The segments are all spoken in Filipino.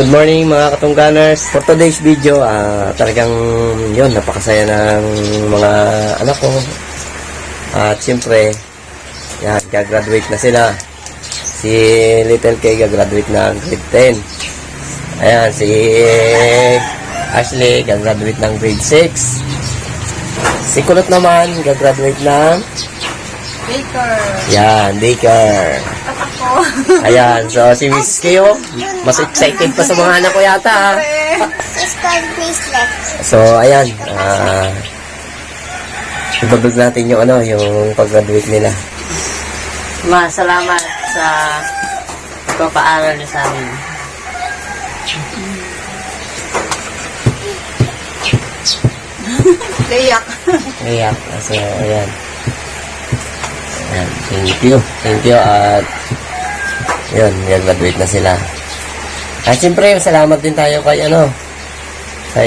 Good morning mga katungganers. For today's video, talagang yun, napakasaya ng mga anak ko. At siyempre, yan, gagraduate na sila. Si Little K gagraduate na grade 10. Ayan, si Ashley gagraduate ng grade 6. Si Kulot naman gagraduate ng Daycare. yan, daycare. Ako. Ayan, so si Miss Kyo, mas excited pa sa mga anak ko yata. It's called bracelet. So, ayan. Ibabag natin yung yung pag-graduate nila. Salamat sa pagpapaaral niyo sa amin. Layak. Ayan. So, ayan. Ayan. Thank you. Thank you. At, yun, graduate na sila. At siyempre, salamat din tayo kay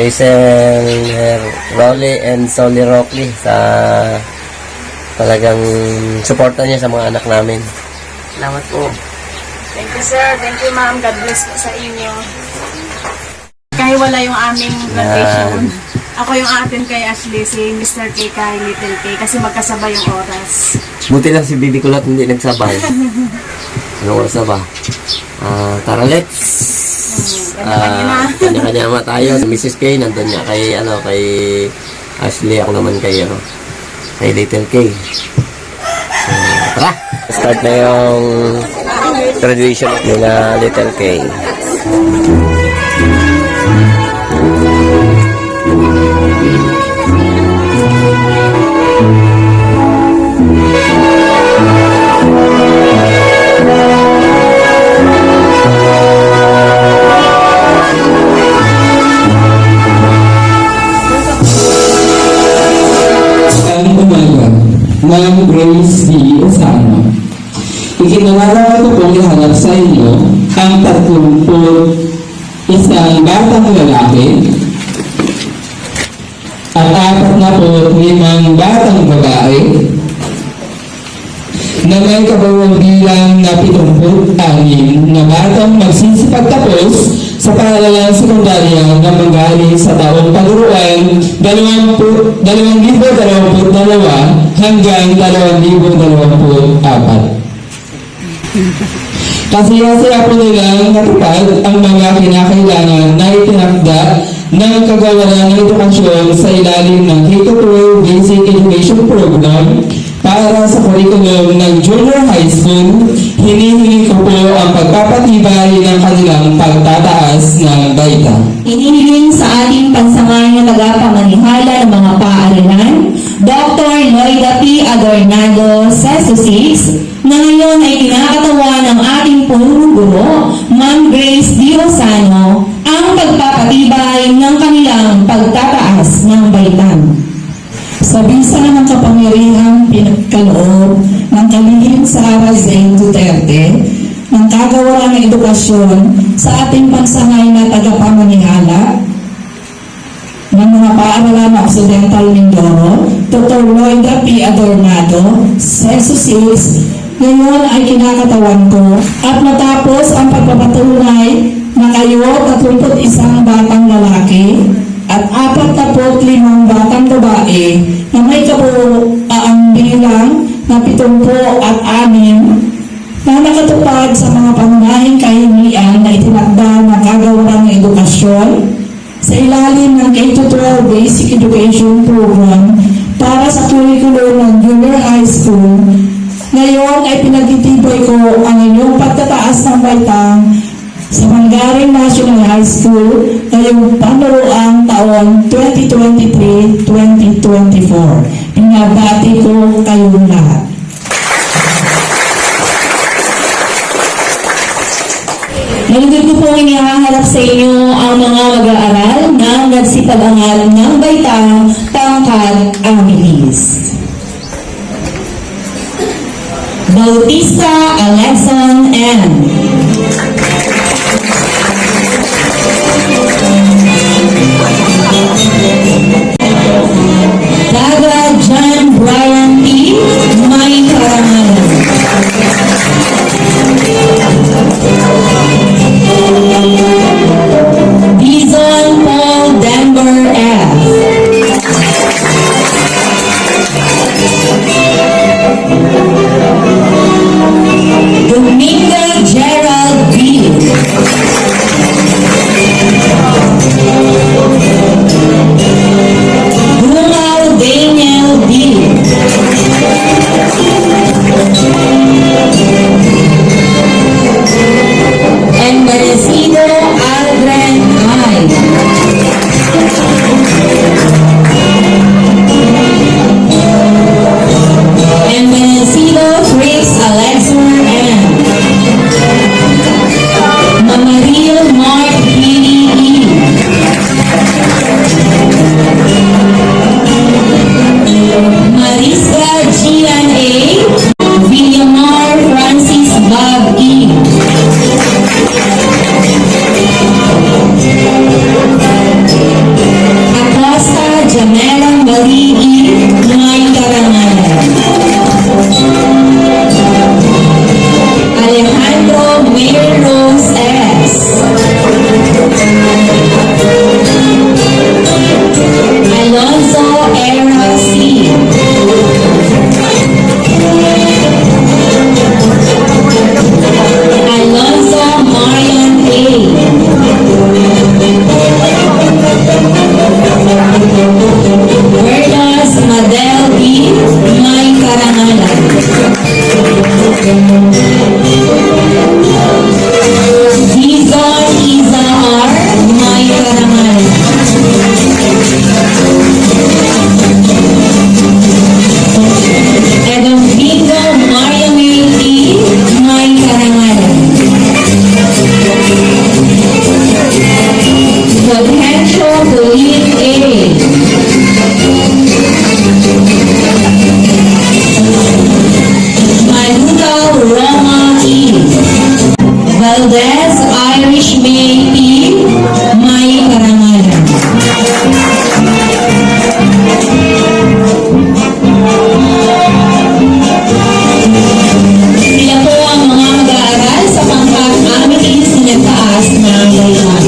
Sir Rolly and Solly Rockley sa talagang suporta niya sa mga anak namin. Salamat po. Thank you, sir. Thank you, ma'am. God bless po sa inyo. Kahit wala yung aming graduation. Ako yung atin kay Ashley, si Mr. K kay Little K kasi magkasabay yung oras. Buti lang si Bibi Kulot hindi nagsabay. Anong oras na ba? Tara, let's! Kanya-kanya naman tayo. Si Mrs. K, nandun niya kay Ashley. Ako naman kay Little K. So, tara! Start na yung graduation nila Little K. Ma'am Grace D. Osano. Ikinalalaman ko pong iharap sa inyo ang 31 batang lalaki at 45 batang babae na may kabawang bilang na 76 na batang magsisipagtapos sa paaralang sekundarya na manggaling sa taong pagruan 2022 hanggang 2024. Kasi-kasi po nilang natupad ang mga kinakailangan na itinakda ng kagawaran ng edukasyon sa ilalim ng K-12 Basic Education Program para sa curriculum ng Junior High School. Hinihingi ko po ang pagpapatibay ng kanilang pagtataas ng baita. Inihiling sa ating pansangay na tagapamanihala ng mga paaralan, Dr. Lloyda P. Adornado, Seso 6, na ngayon ay kinakatawan ng ating punong guro, Ma'am Grace D. Osano, ang pagpapatibay ng kanilang pagtataas ng baitan. Sa bisa ng kapangyarihang pinagkaloob ng kalihim sa Sara Zain Duterte ng kagawaran ng edukasyon sa ating pansangay na tagapamanihala ng mga paaralan ng Occidental Mindoro, Dr. Lloyda P. Adornado, Seso 6, ngayon ay kinakatawan ko at matapos ang pagpapatunay na kayo 31 batang lalaki at 45 batang babae na may kabuuang bilang na 76 na nakatupad sa mga pangunahing kahingian na itinakda ng kagawaran ng edukasyon sa ilalim ng K-12 Basic Education Program para sa curriculum ng Junior High School. Ngayon ay pinagtitibay ko ang inyong pagtataas ng baitang sa Mangaring National High School ngayong panuruang taon 2023-2024. Pinabati ko kayong lahat. Nalugod ko pong inihaharap sa inyo ang mga mag-aaral na nagsipag-angal ng baitang Tangkad Amilis. Bautista Alexon N. Daga John Brian P. May Karangalan. Dizon Iza R. May Karangalan. Edomingo Maria Mary May Karangalan. Fulgencio Pauline A. Manuel Roma E. Valdez Irish May P. May Karangalan. Sila po ang mga mag-aaral sa pangkat aming sinagtaas na layuan.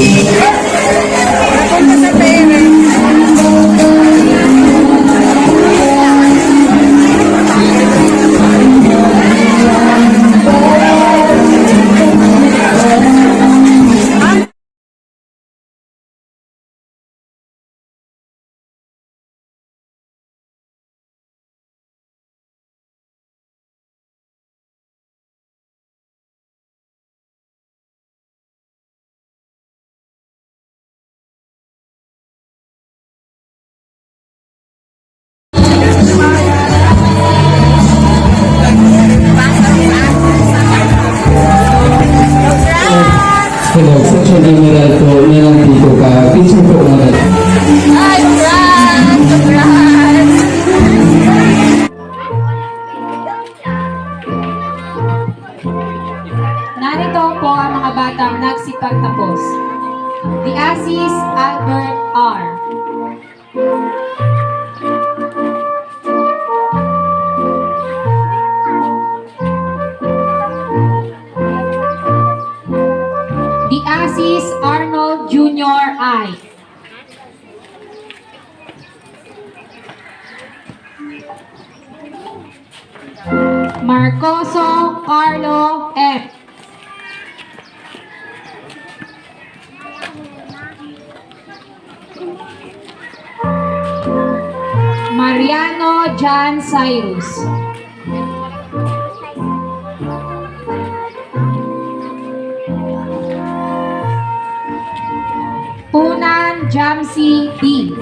Hello, Section General po, nandito ka. Picture po natin. Narito po ang mga batang nagsipagtapos. The Assis Albert R. The Assis Arnold Jr. I. Marcoso Carlo F. Mariano John Cyrus. Punan Jamsi D.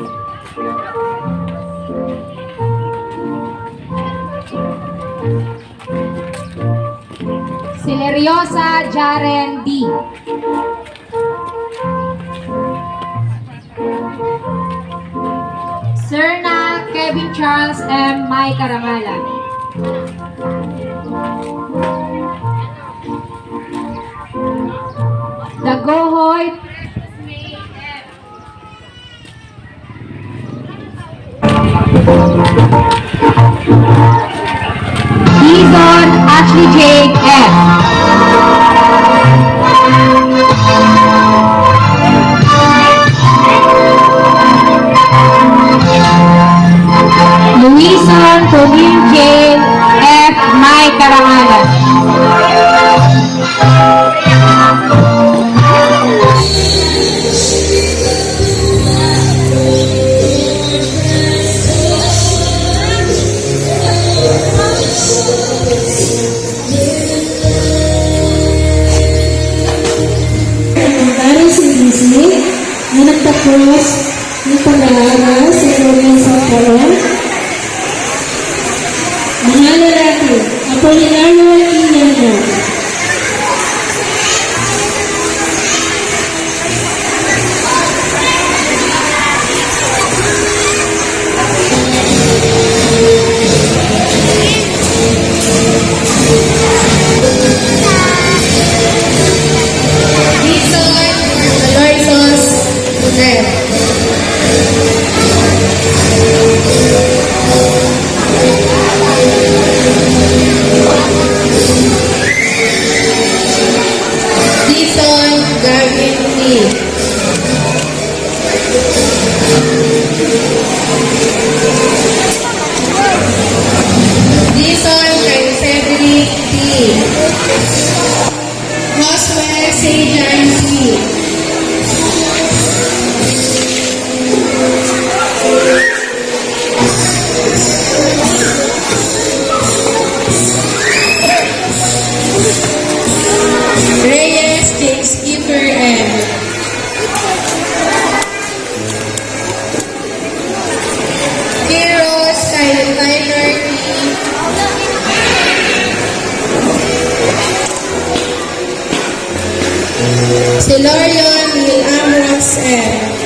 Sileriosa Jaren D. Serna Kevin Charles M. May Karangalan. Dagohoy Dizon Ashley Jade F. Luison Tobin Jade F. May Karangalan. Para si Disney na nagtapos ng pag-aaral sa Province of Coron. Mga lalaki, Apolinario Aquino. Si Lorion Milam Roxanne.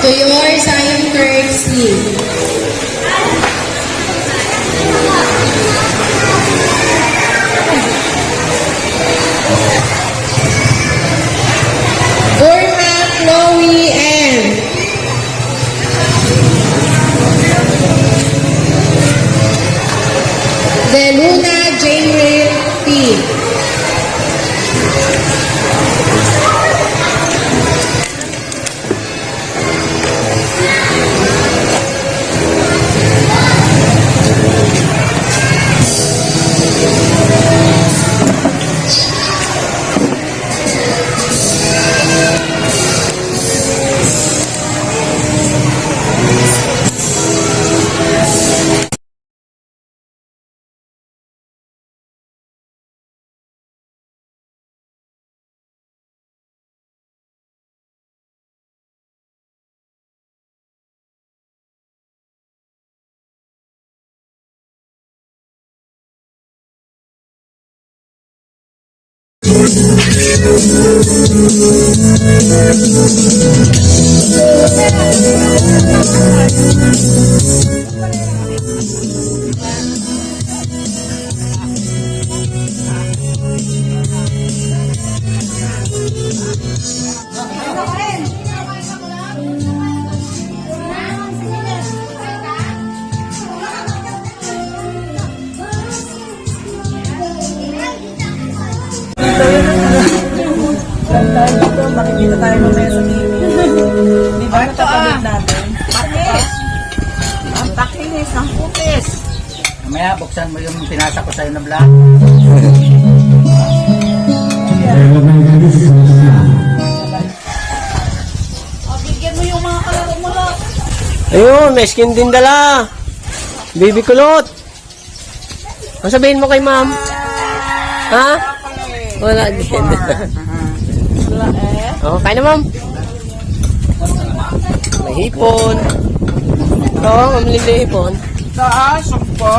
Tuyor Zion Kirksey. Burma Chloe M. De Luna Jane P. Makikita tayo mamaya sa TV. Di ba natapagod natin? Pakis! Ang pakinis, ang pupis! Mamaya, buksan mo yung pinasa ko sa'yo na vlog. Bigyan mo yung mga kalaro mo lang. Ayun, may skin din dala. Baby kulot. Ang sabihin mo kay ma'am? Ha? Wala din. Oh, kain na ma'am. May hipon. Oo, mamili na hipon. Taas, po.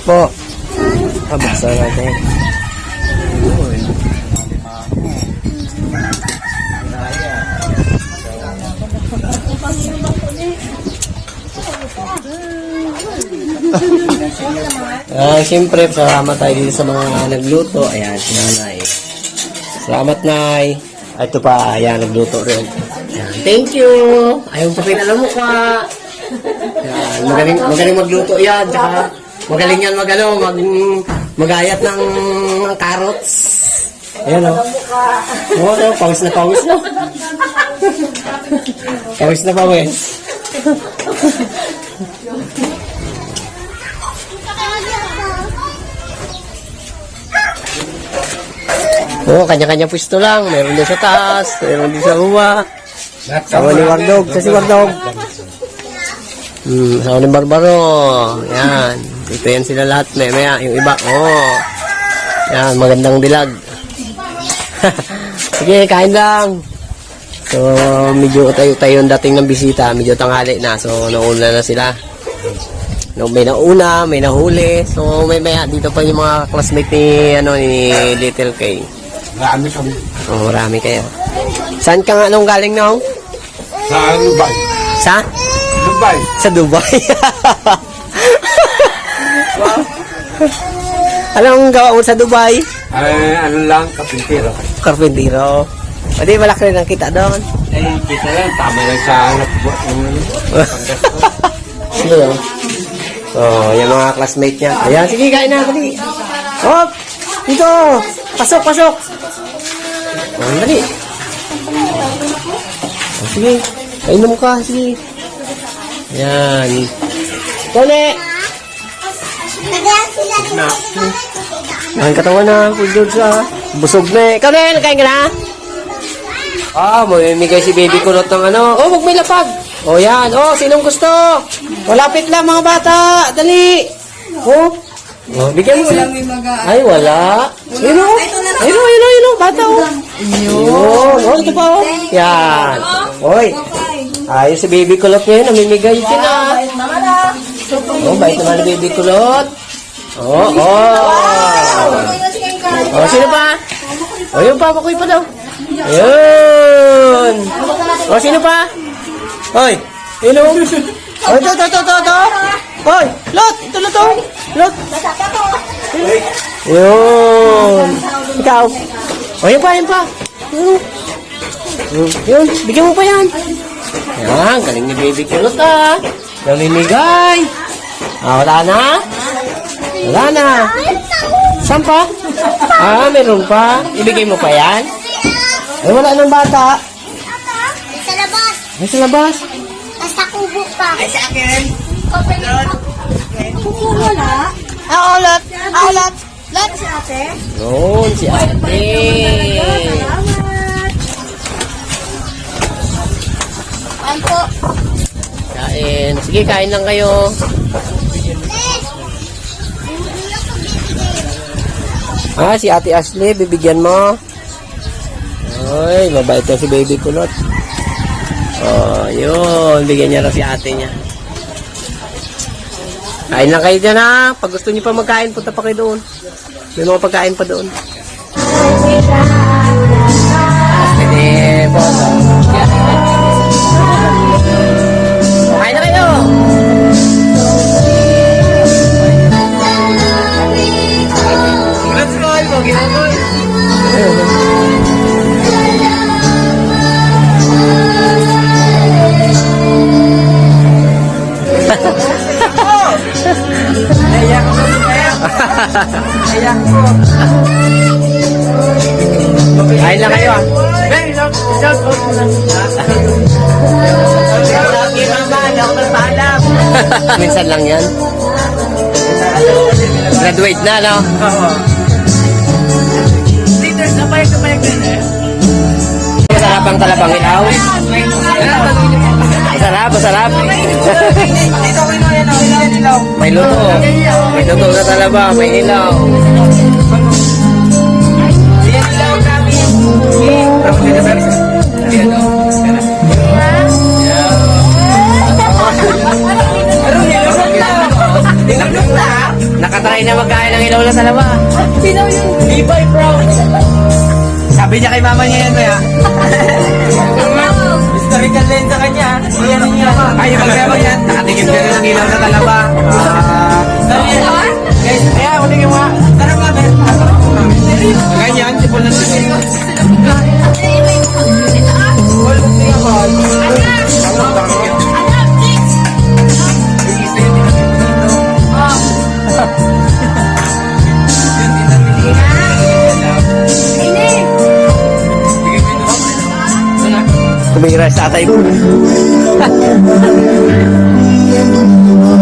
Po. Buksan natin. Siyempre, salamat tayo dito sa mga nagluto. Ayan, si Nanay. Salamat, Nay. Ito pa, ayan, nagluto rin. Ayan, thank you. Ayaw pa pinala mo ka. Ayan, magaling magluto yan. Tsaka, magaling yan magayat ng carrots. Ayan, o. Oo, no, pawis na pawis, no? Pawis na pawis. Oo, kanya-kanya pwesto lang. Meron din sa taas, meron din sa uwa. Sama ni Wardog, sa si Wardog. Sama ni Barbaro. Yan. Ito yan sila lahat. Maya, yung iba. Oh. Yan, magandang dilag. Sige, kain lang. So, medyo tayo yung dating ng bisita. Medyo tanghali na. So, nauna na sila. May nauna, may nahuli. So, may dito pa yung mga classmate ni Little K. Marami kami. Oh, marami kayo. Saan ka nga nung galing nung? Sa Dubai. Sa? Dubai. Sa Dubai. Anong gawa mo sa Dubai? Ay, ano lang, kapintero. Karpentero. O di, malaki rin ang kita doon. Eh, kita lang, tama lang sa anak buat yung Sige yun. So, yung mga classmate niya. Ayan, sige, kain na. Dali. Hop! Dito! Pasok, pasok! Oh, dali. Oh, sige. Kainom ka, sige. Ayan. Tole! Ang katawan na, George ah. Busog na eh. Ikaw na, nagkain ka na? Ah, mamimigay si baby kulot ng ano. Oh, wag may lapag. Oh, yan. Oh, sinong gusto? Malapit lang mga bata. Dali. Oh. Oh, bigyan mo siya. Ay, wala. Ayun o. Ayun o. Bata o. Ayun. Oh, ito pa o. Yan. Hoy. Ayos si baby kulot ngayon, namimigay sila. Oh, bait naman ni baby kulot. Oh, oh. Oh, sino pa? Oh, yung papa ko pa daw. Ayun. Oh, sino pa? Hoy, sino? Oh, ito. Hoy, Lot, ito na to. Lot. Yun. Ikaw. Oh, yun pa. Yun, bigyan mo pa yan. Yan, galing ni baby kulot ah. Namimigay. Ah, wala na? Wala na. Saan pa? Ah, meron pa. Ibigay mo pa yan? Eh, wala nang bata. Sa labas. Ay, sa labas. Nasa kubo pa. Ay, sa akin. Lot. Lot si ate. Yun, si ate. Ano po? Kain. Sige, kain lang kayo. Ah, si Ate Ashley, bibigyan mo. Ay, mabait na si baby kulot. Oh, yun. Bigyan niya na si ate niya. Kain lang kayo dyan ha. Pag gusto niyo pa magkain, punta pa kayo doon. May mga pagkain pa doon. Pwede po. Kain na kayo. Let's go, Albo. Ginagawa. Kain lang kayo ah. Minsan lang yan. Graduate na, no? Masarap ang talabang ilaw. Masarap. May luto. May luto na talaba, may ilaw. Nakatry na magkain ng ilaw na talaba. Levi Brown. Sabi niya kay mama niya yan, kaya. Historical lens sa kanya. Yan niya. Ay, magkaya yan. Nakatikim ka rin ng ilaw na talaba. Guys, kaya uling yung mga. Sarap nga, Ben. Ganyan, sipol na sipol. Kumira sa tatay ko.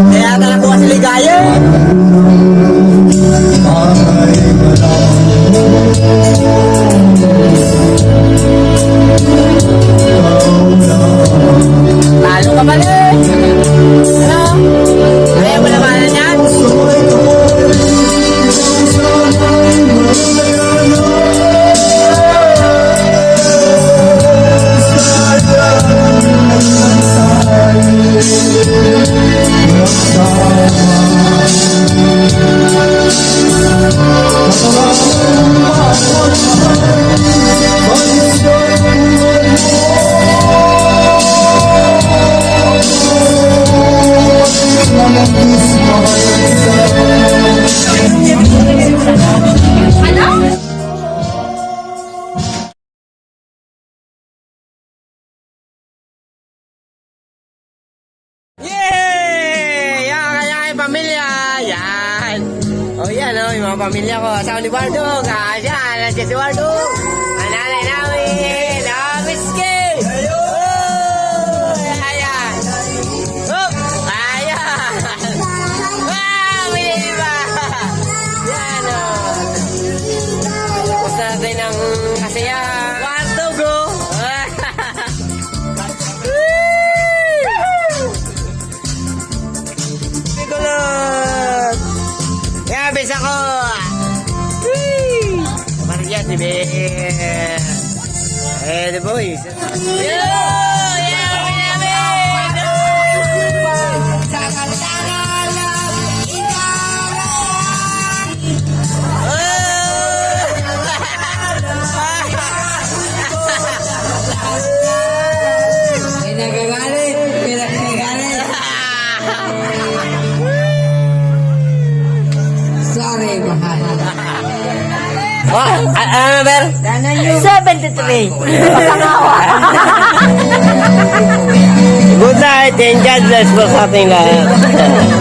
Kaya talaga po kasi ligaya. Lalo ka pala eh. Ano? Kaya mo naman yan? Yay! Yan ang kanyang pamilya. Yan. Oh, yan oh, yung mga pamilya ko. Asawa ni Bardong. Yan, nandiyan si Bardong. Ang nanay namin. Miss Kay. Oh, ayan. Oh, ayan. Wow, may iba. Yan oh. Tapos natin ang kasiyahan. Kwarto, bro. Ya, bisa ko. Maria si Be. The boys. Yo, yeah, pare, mahal. Ano, Ber? 73. Good night and God bless po sa ating lahat.